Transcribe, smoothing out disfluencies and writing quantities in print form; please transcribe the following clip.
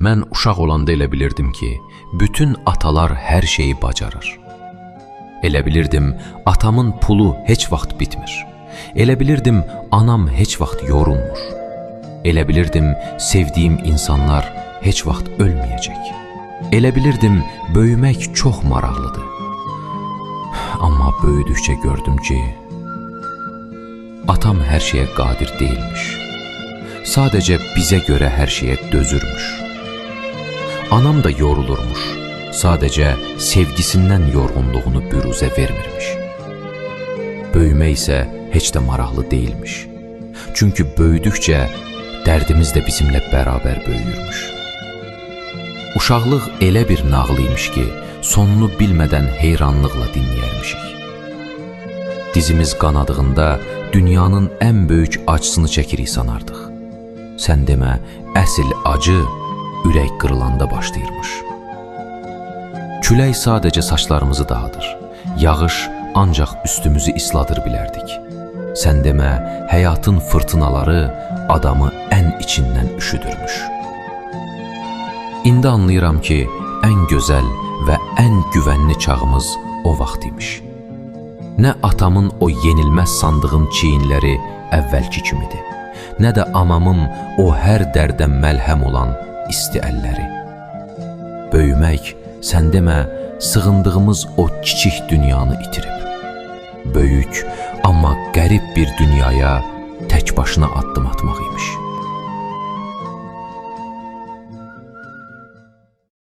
Mən uşaq olanda elə bilirdim ki, bütün atalar hər şeyi bacarır. Elə bilirdim, atamın pulu heç vaxt bitmir. Elə bilirdim, anam heç vaxt yorulmur. Elə bilirdim, sevdiyim insanlar heç vaxt ölməyəcək. Elə bilirdim, böyümək çox maraqlıdır. Amma böyüdükcə gördüm ki, atam hər şeyə qadir deyilmiş. Sadəcə bizə görə hər şeyə dözürmüş. Anam da yorulurmuş. Sadəcə sevgisindən yorğunluğunu büruzə vermirmiş. Böyümək isə heç də maraqlı deyilmiş. Çünki böyüdükcə dərdimiz də bizimlə bərabər böyüyürmüş. Uşaqlıq elə bir nağıl imiş ki, sonunu bilmədən heyranlıqla dinləyərmişik. Dizimiz qanadığında dünyanın ən böyük acısını çəkirik sanardıq. Sən demə, əsl acı ürək qırılanda başlayırmış. Külək sadəcə saçlarımızı dağıdır. Yağış ancaq üstümüzü isladır bilərdik. Sən demə, həyatın fırtınaları adamı ən içindən üşüdürmüş. İndi anlayıram ki, ən gözəl və ən güvənli çağımız o vaxt imiş. Nə atamın o yenilməz sandığın çiyinləri əvvəlki kimidir, nə də anamın o hər dərdə məlhəm olan isti əlləri. Böyümək, sən demə, sığındığımız o kiçik dünyanı itirib. Böyük, amma qərib bir dünyaya tək başına addım atmaq imiş.